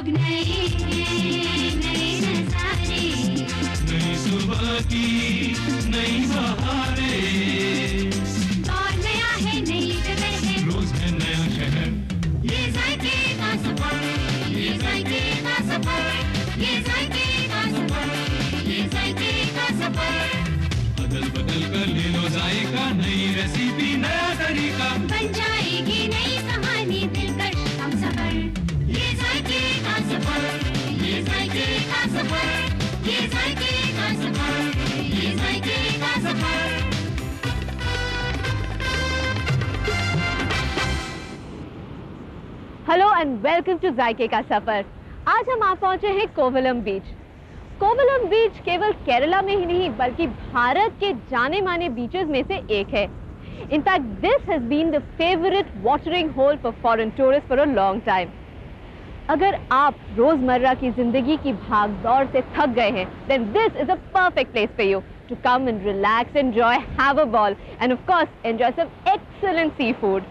लोग नए हैं, नए नजारे, नई सुबह की नई बहारें, और नया है नई जगह है, रोज है नया शहर, ये जायके का सफर, ये जायके का सफर, ये जायके का सफर, ये जायके का सफर। बदल बदल कर ले लो जायका, नई रेसिपी नया तरीका, बन जाएगी नई कहानी दिलकश हम सफर, ये जायके का सफर, ये जायके का सफर, ये जायके का सफर, ये जायके का सफर। Hello and welcome to Zaike ka सफर। आज हम आप पहुंचे हैं कोवलम बीच। कोवलम बीच केवल केरला में ही नहीं बल्कि भारत के जाने माने बीचेस में से एक है। In fact this has been the favourite watering hole for foreign tourist for a long time. अगर आप रोजमर्रा की जिंदगी की भागदौड़ से थक गए हैं, then this is a perfect place for you to come and relax, enjoy, have a ball, and of course enjoy some excellent seafood.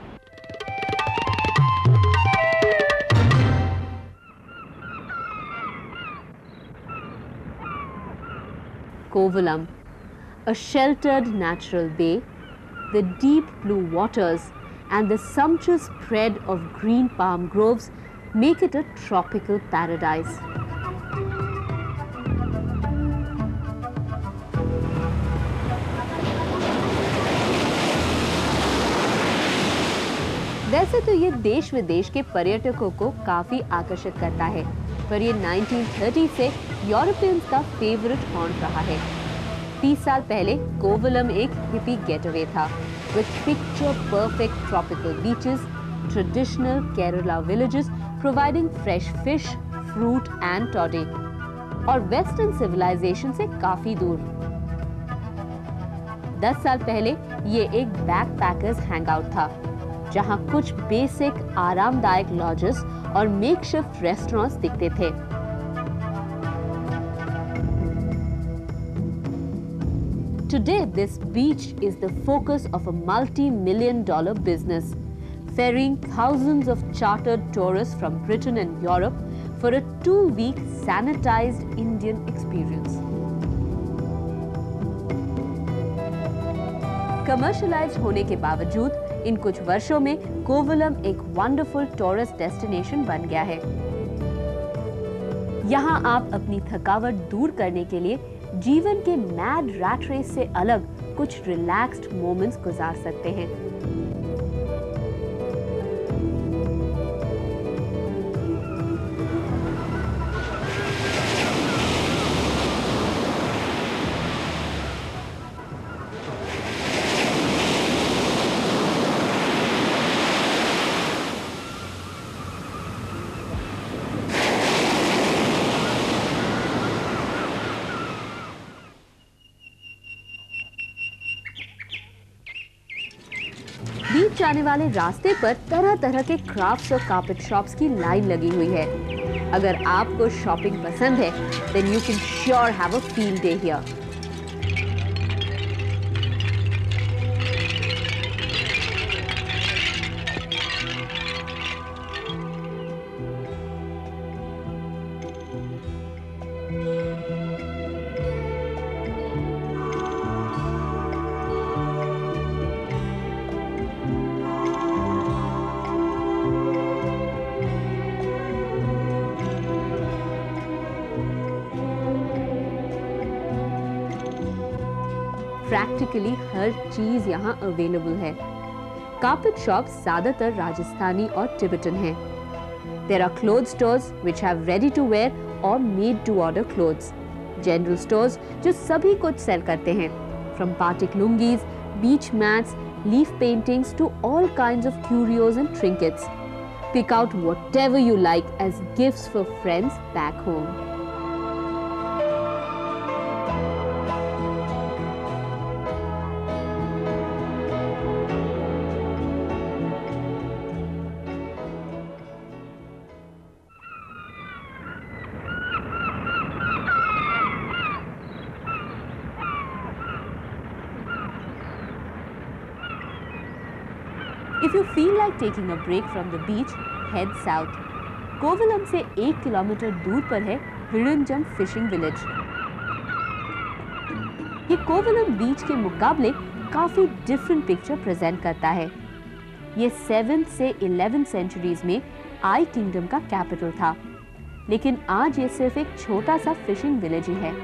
Kovalam, a sheltered natural bay, the deep blue waters and the sumptuous spread of green palm groves make it a tropical paradise. वैसे तो ये देश विदेश के पर्यटकों को काफी आकर्षित करता है, पर ये 1930 से यूरोपियंस का फेवरेट हॉन्ट रहा है। 30 साल पहले कोवलम एक हिपी गेटअवे था, with picture perfect tropical beaches, traditional Kerala villages providing fresh fish, fruit and toddy, और वेस्टर्न सिविलाइजेशन से काफी दूर। 10 साल पहले ये एक बैकपैकर्स हैंगआउट था, जहां कुछ बेसिक आरामदायक लॉजेस और मेकशिफ्ट रेस्टोरेंट्स दिखते थे। Today, this beach is the focus of a multi-million-dollar business, ferrying thousands of chartered tourists from Britain and Europe for a 2-week sanitized Indian experience. Commercialized होने के बावजूद इन कुछ वर्षों में कोवलम एक वंडरफुल टूरिस्ट डेस्टिनेशन बन गया है। यहाँ आप अपनी थकावट दूर करने के लिए जीवन के मैड रैट रेस से अलग कुछ रिलैक्स्ड मोमेंट्स गुजार सकते हैं। बीच जाने वाले रास्ते पर तरह तरह के क्राफ्ट्स और कार्पेट शॉप्स की लाइन लगी हुई है। अगर आपको शॉपिंग पसंद है, then you can sure have a field day here. Practically हर चीज यहाँ अवेलेबल है। कार्पेट शॉप्स ज्यादातर राजस्थानी और टिबेटन हैं। There are clothes stores which have ready to wear or made to order clothes. General stores जो सभी कुछ सेल करते हैं, from batik lungis, beach mats, leaf paintings to all kinds of curios and trinkets. Pick out whatever you like as gifts for friends back home. If you feel like taking a break from the beach, head south. Kovalam से 1 kilometre दूर पर है hidden GeM fishing village. ये कोवलम बीच के मुकाबले काफी different picture present करता है। ये 7th से 11th सेंचुरीज में आई किंगडम का कैपिटल था, लेकिन आज ये सिर्फ एक छोटा सा फिशिंग विलेज ही है।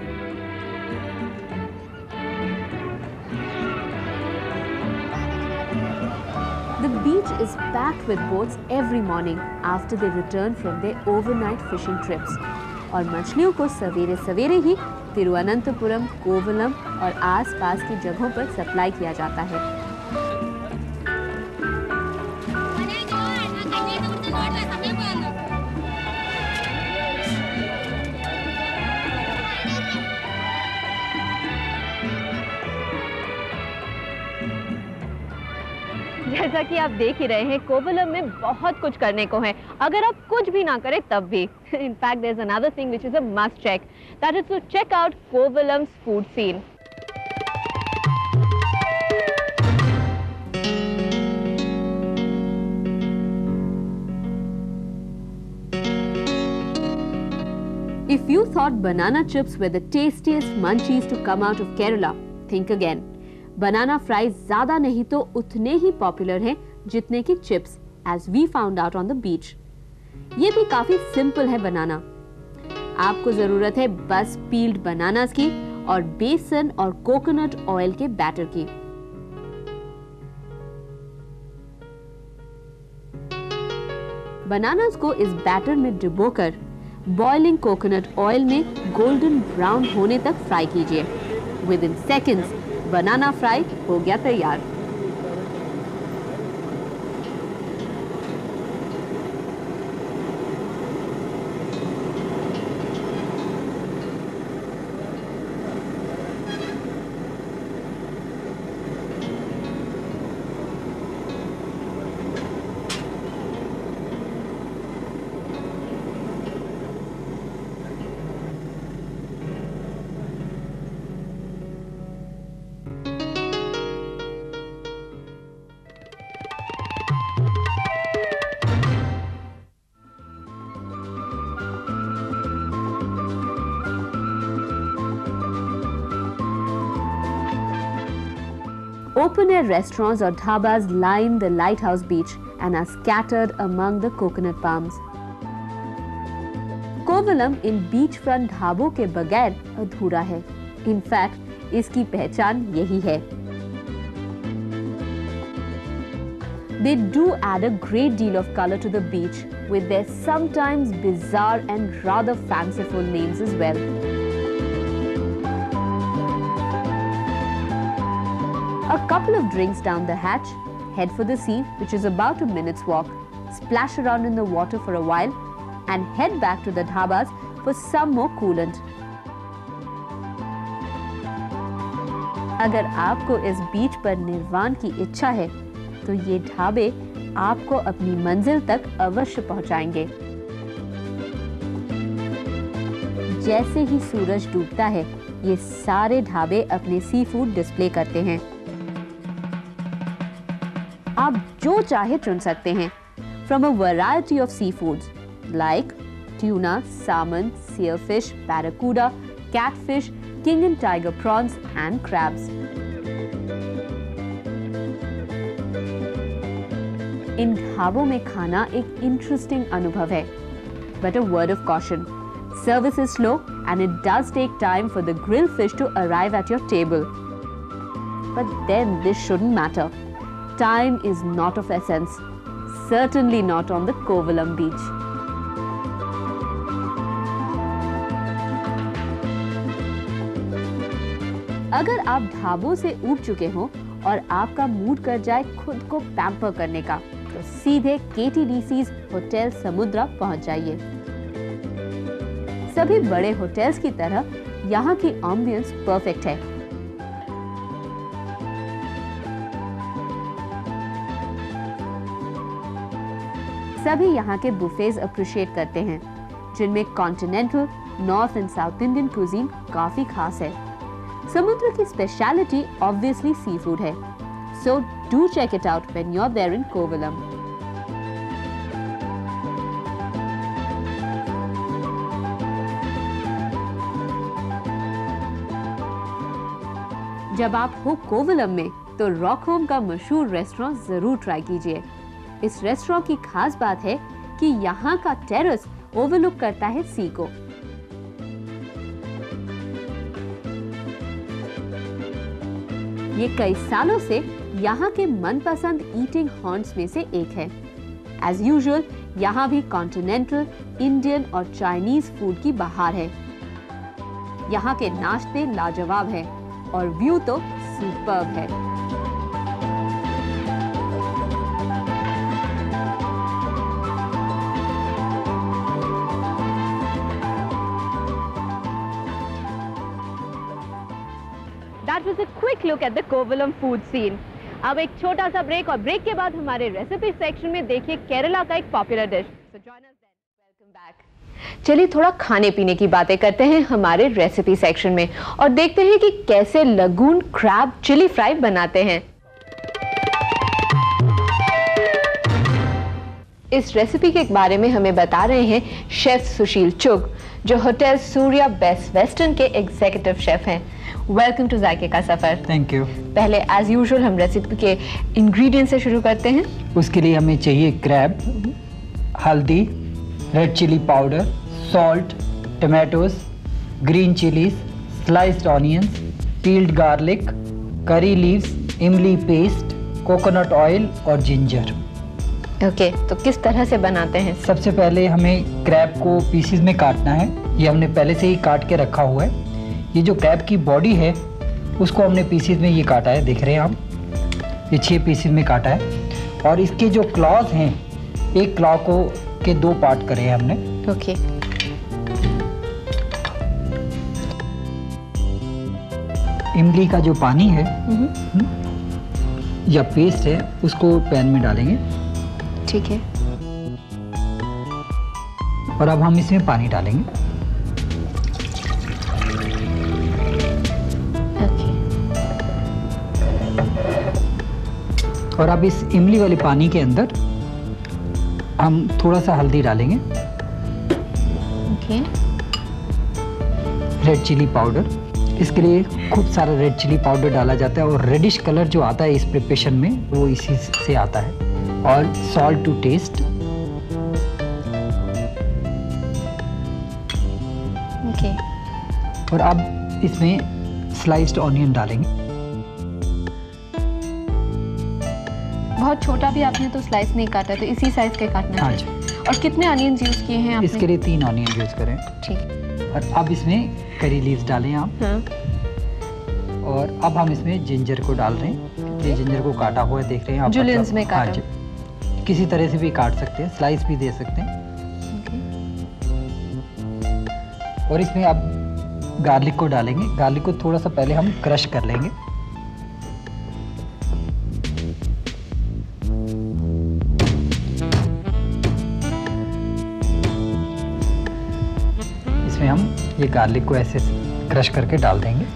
The beach is packed with boats every morning after they return from their overnight fishing trips. और मछलियों को सवेरे सवेरे ही तिरुवनंतपुरम, कोवलम और आसपास की जगहों पर सप्लाई किया जाता है। जैसा कि आप देख ही रहे हैं, कोवलम में बहुत कुछ करने को है, अगर आप कुछ भी ना करें तब भी। In fact, there's another thing which is a must check. That is to check out Kovalam's food scene. If you thought banana chips were the tastiest munchies to come out of Kerala, think again. Banana fries ज्यादा नहीं तो उतने ही popular हैं जितने की chips, as we found out on the beach. ये भी काफी सिंपल है बनाना। आपको जरूरत है बस पील्ड बनानास की और बेसन और कोकोनट ऑयल के बैटर की। बनानास को इस बैटर में डुबोकर बॉइलिंग कोकोनट ऑयल में गोल्डन ब्राउन होने तक फ्राई कीजिए। Within seconds, बनाना फ्राई हो गया तैयार। Open-air restaurants or dhabas line the lighthouse beach and are scattered among the coconut palms. Kovalam in beachfront ढाबों के बगैर अधूरा है। In fact, इसकी पहचान यही है। They do add a great deal of color to the beach with their sometimes bizarre and rather fanciful names as well. A couple of drinks down the hatch, head for the sea, which is about a minute's walk, splash around in the water for a while, and head back to the dhabas for some more coolant. अगर आपको इस बीच पर निर्वाण की इच्छा है, तो ये ढाबे आपको अपनी मंजिल तक अवश्य पहुंचाएंगे। जैसे ही सूरज डूबता है, ये सारे ढाबे अपने सी फूड डिस्प्ले करते हैं। आप जो चाहे चुन सकते हैं, from a variety of seafoods like tuna, salmon, sailfish, barracuda, catfish, king and tiger prawns and crabs. इन ढाबों में खाना एक इंटरेस्टिंग अनुभव है, but a word of caution: service is slow and it does take time for the grilled fish to arrive at your table. But then this shouldn't matter. Time is not of essence, certainly not on the Kovalam beach. अगर आप ढाबों से ऊब चुके हों और आपका mood कर जाए खुद को पैम्पर करने का, तो सीधे KTDC's होटल समुद्रा पहुंच जाइए। सभी बड़े होटल्स की तरह यहाँ की एम्बियंस परफेक्ट है। सभी यहाँ के बुफेज अप्रिशिएट करते हैं, जिनमें continental, north and south Indian cuisine काफी खास है। समुद्र की स्पेशलिटी ऑब्वियसली सी फूड है, so do check it out when you are there in Kovalam. जब आप हो कोवलम में तो रॉक होम का मशहूर रेस्टोरेंट जरूर ट्राई कीजिए। इस रेस्टोरेंट की खास बात है कि यहाँ का टेरेस ओवरलुक करता है सी को। ये कई सालों से यहाँ के मनपसंद ईटिंग हॉन्ट्स में से एक है। एज यूजुअल यहाँ भी कॉन्टिनेंटल, इंडियन और चाइनीज फूड की बहार है। यहाँ के नाश्ते लाजवाब हैं और व्यू तो सुपर्ब है। That was a quick look at the Kovalam food scene. अब एक छोटा सा ब्रेक और ब्रेक के बाद हमारे रेसिपी सेक्शन में देखिए केरला का एक popular dish. So join us then. Welcome back. चलिए थोड़ा खाने पीने की बातें करते हैं हमारे रेसिपी सेक्शन में और देखते हैं कि कैसे लगून क्रैब चिली फ्राई बनाते हैं। इस रेसिपी के बारे में हमें बता रहे हैं शेफ सुशील चुग, जो होटल सूर्या बेस्ट वेस्टर्न के एग्जीक्यूटिव शेफ हैं। Welcome to Zaike ka Safar. Thank you. पहले एज यूजुअल हम रेसिपी के इंग्रेडिएंट्स से शुरू करते हैं। उसके लिए हमें चाहिए क्रैब, हल्दी, red chilli powder, salt, tomatoes, green chillies, sliced onions, peeled garlic, curry leaves, इमली पेस्ट, कोकोनट ऑयल और जिंजर। ओके, तो किस तरह से बनाते हैं? सबसे पहले हमें क्रैब को पीसेस में काटना है। ये हमने पहले से ही काट के रखा हुआ है। ये जो क्रैब की बॉडी है उसको हमने पीसेस में ये काटा है, देख रहे हैं आप, ये 6 पीसेस में काटा है। और इसके जो क्लॉज हैं, एक क्लॉ को के 2 पार्ट करे हैं हमने। ओके। इमली का जो पानी है या पेस्ट है उसको पैन में डालेंगे। ठीक है। और अब हम इसमें पानी डालेंगे। ओके। और अब इस इमली वाले पानी के अंदर हम थोड़ा सा हल्दी डालेंगे, ओके। रेड चिली पाउडर, इसके लिए खूब सारा रेड चिली पाउडर डाला जाता है और रेडिश कलर जो आता है इस प्रिपरेशन में वो इसी से आता है। और सॉल्ट टू टेस्ट। ओके। और अब इसमें स्लाइस्ड ऑनियन डालेंगे। बहुत छोटा भी आपने तो स्लाइस नहीं काटा, तो इसी साइज के काटना हाँ है। जी। और कितने ऑनियंस यूज किए हैं आपने? इसके लिए 3 ऑनियन यूज करें। ठीक। और अब इसमें करी लीव्स डालें आप। हाँ। और अब हम इसमें जिंजर को डाल रहे हैं। ये जिंजर को काटा हुआ है, देख रहे हैं आप। जुलियंस में काटा। हाँ जी। किसी तरह से भी काट सकते हैं, स्लाइस भी दे सकते हैं। और इसमें अब गार्लिक को डालेंगे। गार्लिक को थोड़ा सा पहले हम क्रश कर लेंगे। इसमें हम ये गार्लिक को ऐसे क्रश करके डाल देंगे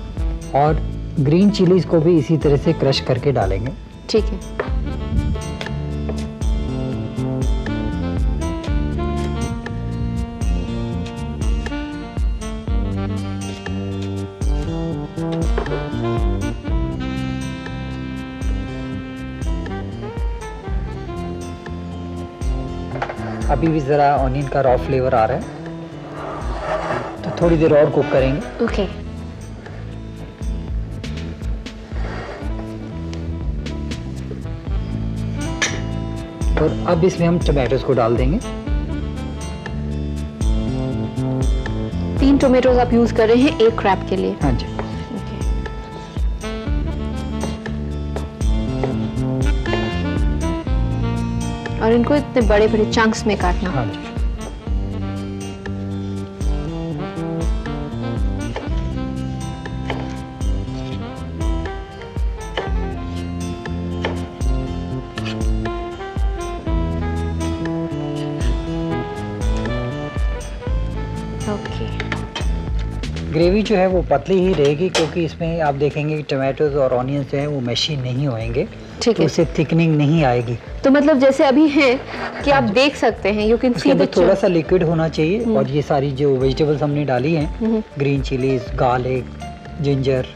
और ग्रीन चिलीज को भी इसी तरह से क्रश करके डालेंगे। ठीक है। अभी भी ज़रा ऑनियन का रॉ फ्लेवर आ रहा है, तो थोड़ी देर और कुक करेंगे। ओके। और अब इसमें हम टमाटोज को डाल देंगे। 3 टोमेटोज आप यूज कर रहे हैं एक क्रैब के लिए? हाँ जी। और इनको इतने बड़े बड़े चंक्स में काटना? हाँ जी। ओके। ग्रेवी जो है वो पतली ही रहेगी क्योंकि इसमें आप देखेंगे कि टमाटोज और ऑनियंस जो है वो मैशी नहीं होएंगे। ठीक तो है। उससे थिकनिंग नहीं आएगी। तो मतलब जैसे अभी है कि आप देख सकते हैं, यू कैन उसके सी द अंदर थोड़ा सा लिक्विड होना चाहिए। और ये सारी जो वेजिटेबल्स हमने डाली हैं, ग्रीन चिलीज, गार्लिक, जिंजर,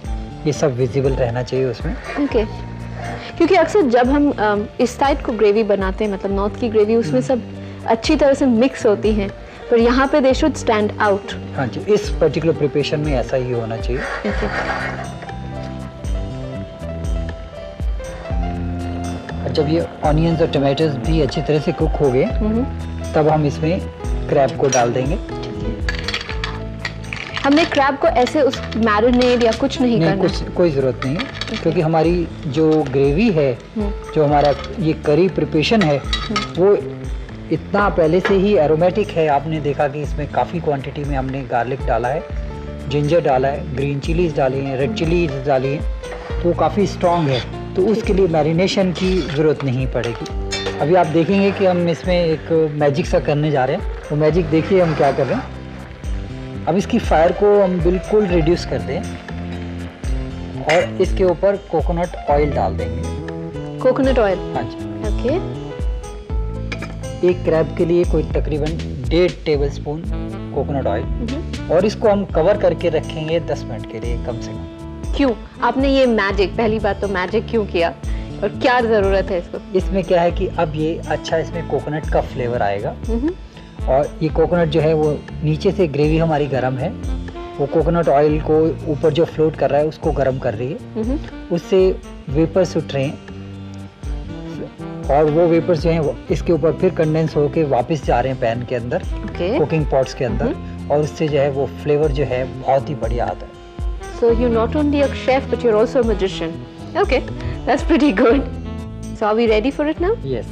ये सब विजिबल रहना चाहिए उसमें। ओके, क्योंकि अक्सर जब हम इस टाइप को ग्रेवी बनाते हैं, मतलब नॉर्थ की ग्रेवी, उसमें सब अच्छी तरह से मिक्स होती हैं, पर यहाँ पे दे शुड स्टैंड आउट। हाँ जी, इस पर्टिकुलर प्रिपरेशन में ऐसा ही होना चाहिए। जब ये ऑनियंस और टमाटोज भी अच्छी तरह से कुक हो गए, तब हम इसमें क्रैब को डाल देंगे। हमने क्रैब को ऐसे उस मैरिनेट या कुछ नहीं करना? कुछ कोई ज़रूरत नहीं है, क्योंकि हमारी जो ग्रेवी है, जो हमारा ये करी प्रिपरेशन है, वो इतना पहले से ही एरोमेटिक है। आपने देखा कि इसमें काफ़ी क्वांटिटी में हमने गार्लिक डाला है, जिंजर डाला है, ग्रीन चिलीज डाली हैं, रेड चिलीज डाली हैं, तो काफ़ी स्ट्रॉन्ग है, तो उसके लिए मैरिनेशन की ज़रूरत नहीं पड़ेगी। अभी आप देखेंगे कि हम इसमें एक मैजिक सा करने जा रहे हैं। तो मैजिक देखिए हम क्या कर रहे हैं। अब इसकी फायर को हम बिल्कुल रिड्यूस कर दें और इसके ऊपर कोकोनट ऑयल डाल देंगे। Coconut oil? हाँ जी। ओके। एक क्रैब के लिए कोई तकरीबन 1.5 टेबलस्पून कोकोनट ऑयल, और इसको हम कवर करके रखेंगे 10 मिनट के लिए कम से कम। क्यों आपने ये मैजिक, पहली बात तो मैजिक क्यों किया और क्या जरूरत है इसको? इसमें क्या है कि अब ये अच्छा इसमें कोकोनट का फ्लेवर आएगा, और ये कोकोनट जो है वो नीचे से ग्रेवी हमारी गर्म है, वो कोकोनट ऑयल को ऊपर जो फ्लोट कर रहा है उसको गर्म कर रही है, उससे वेपर्स उठ रहे हैं, और वो वेपर्स जो हैं वो इसके ऊपर फिर कंडेंस होके वापस जा रहे हैं पैन के अंदर, कुकिंग पॉट्स के अंदर, और उससे जो है वो फ्लेवर जो है बहुत ही बढ़िया आता है। So you're not only a chef but you're also a magician. Okay, that's pretty good. So are we ready for it now? Yes.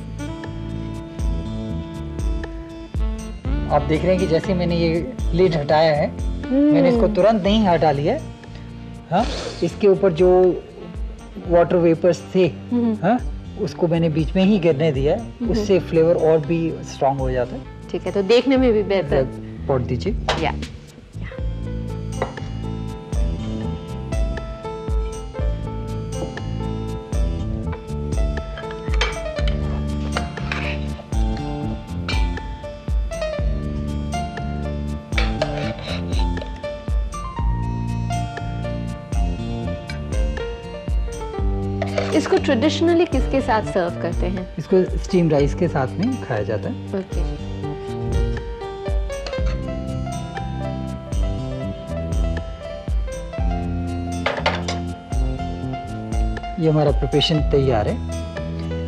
आप देख रहे हैं कि जैसे मैंने ये लिड हटाया है, मैंने इसको तुरंत नहीं हटा लिया है। हाँ, इसके ऊपर जो वाटर वेपर्स थे, हाँ, उसको मैंने बीच में ही गिरने दिया है, उससे फ्लेवर और भी स्ट्रांग हो जाता है। ठीक है, तो देखने में भी बेहतर। पॉट दीजिए। या इसको ट्रेडिशनली किसके साथ सर्व करते हैं? इसको स्टीम राइस के साथ में खाया जाता है। ओके। ये हमारा प्रिपरेशन तैयार है।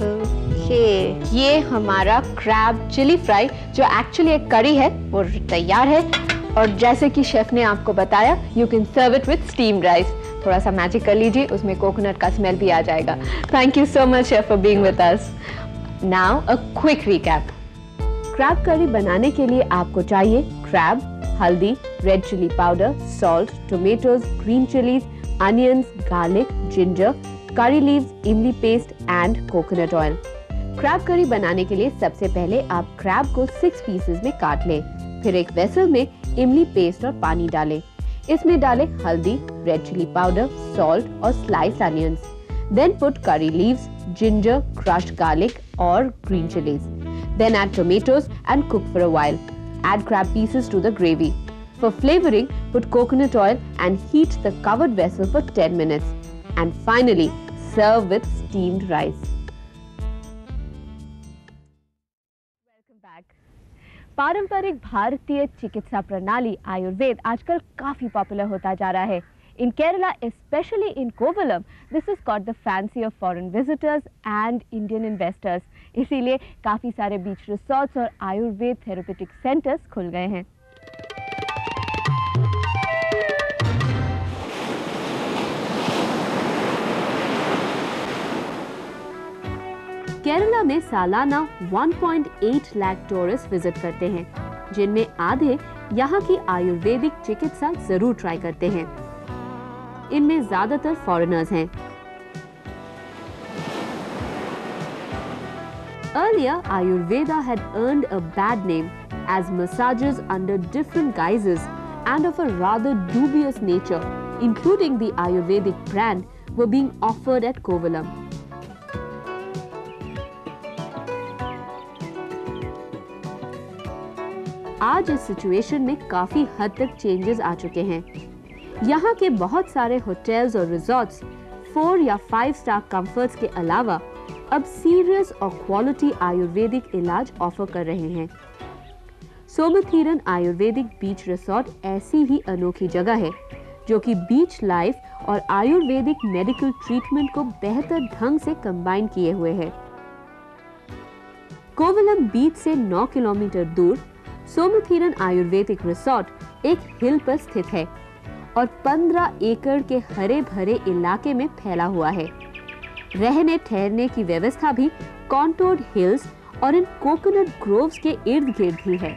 ओके, ये हमारा क्रैब चिली फ्राई जो एक्चुअली एक करी है वो तैयार है, और जैसे कि शेफ ने आपको बताया, you can serve it with steam rice. थोड़ा सा मैजिक कर लीजिए, उसमें कोकोनट का स्मेल भी आ जाएगा। Thank you so much chef for being with us. Now a quick recap. Crab curry बनाने के लिए आपको चाहिए क्रैब, हल्दी, red chilli powder, salt, tomatoes, green chillies, onions, garlic, ginger, curry leaves, इमली paste and coconut oil. Crab curry बनाने के लिए सबसे पहले आप क्रैब को 6 पीसेस में काट लें, फिर एक वेसल में इमली पेस्ट और पानी डालें। इसमें डालें हल्दी, रेड चिली पाउडर, सॉल्ट और sliced onions. Then put curry leaves, ginger, crushed garlic और green chillies. Then add tomatoes and cook for a while. Add crab pieces to the gravy. For flavoring, put coconut oil and heat the covered vessel for 10 minutes. And finally, serve with steamed rice. Welcome back. पारंपरिक भारतीय चिकित्सा प्रणाली आयुर्वेद आजकल काफी popular होता जा रहा है. In Kerala, especially in Kovalam, this has caught the fancy of foreign visitors and Indian investors. इसीलिए काफी सारे बीच रिसोर्ट्स और आयुर्वेद थेरेपेटिक सेंटर्स खुल गए हैं. केरला में सालाना 1.8 लाख टूरिस्ट विजिट करते हैं, जिनमें आधे यहाँ की आयुर्वेदिक चिकित्सा जरूर ट्राई करते हैं. इनमें ज्यादातर फॉरेनर्स हैं. Earlier, Ayurveda had earned a bad name as massages under different guises and of a rather dubious nature, including the Ayurvedic brand, were being offered at Kovalam. आज इस सिचुएशन में काफी हद तक चेंजेस आ चुके हैं. यहाँ के बहुत सारे होटल्स और रिजॉर्ट्स 4 या 5 स्टार कंफर्ट्स के अलावा अब सीरियस और क्वालिटी आयुर्वेदिक इलाज ऑफर कर रहे हैं। सोमथीरन आयुर्वेदिक बीच रिसोर्ट ऐसी ही अनोखी जगह है जो कि बीच लाइफ और आयुर्वेदिक मेडिकल ट्रीटमेंट को बेहतर ढंग से कंबाइन किए हुए है। कोवलम बीच से 9 किलोमीटर दूर सोमथीरन आयुर्वेदिक रिसोर्ट एक हिल पर स्थित है और 15 एकड़ के हरे भरे इलाके में फैला हुआ है। रहने ठहरने की व्यवस्था भी कॉन्टोर्ड हिल्स और इन कोकोनट ग्रोव्स के इर्द गिर्द ही है।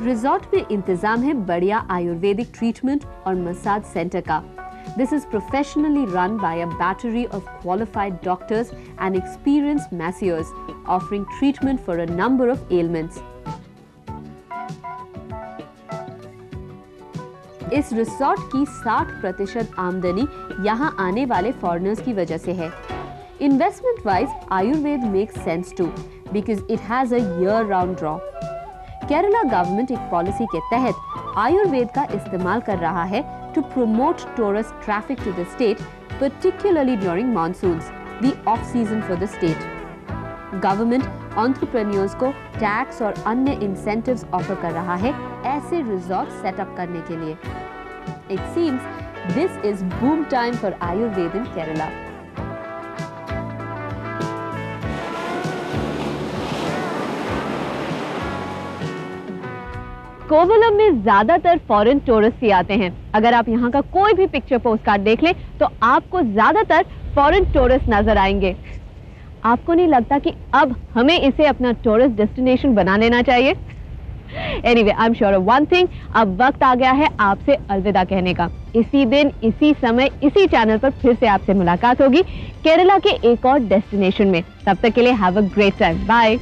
रिजॉर्ट में इंतजाम है बढ़िया आयुर्वेदिक ट्रीटमेंट और मसाज सेंटर का। This is professionally run by a battery of qualified doctors and experienced masseurs, offering treatment for a number of ailments. इस रिसोर्ट की 60% आमदनी यहाँ आने वाले फॉरेनर्स की वजह से है। Investment wise, Ayurveda makes sense too because it has a year-round draw. Kerala government एक पॉलिसी के तहत आयुर्वेद का इस्तेमाल कर रहा है to promote tourist traffic to the state, particularly during monsoons, the off-season for the state. Government entrepreneurs को tax और अन्य incentives ऑफर कर रहा है ऐसे रिजॉर्ट सेटअप करने के लिए। It seems this is boom time for Ayurveda in Kerala. Kovalam में ज्यादातर फॉरेन टूरिस्ट ही आते हैं। अगर आप यहाँ का कोई भी पिक्चर पोस्टकार्ड देख लें तो आपको ज्यादातर फॉरेन टूरिस्ट नजर आएंगे। आपको नहीं लगता कि अब हमें इसे अपना टूरिस्ट डेस्टिनेशन बना लेना चाहिए? Anyway, I am sure of one thing, अब वक्त आ गया है आपसे अलविदा कहने का। इसी दिन, इसी समय, इसी चैनल पर फिर से आपसे मुलाकात होगी केरला के एक और डेस्टिनेशन में। तब तक के लिए have a great time. Bye.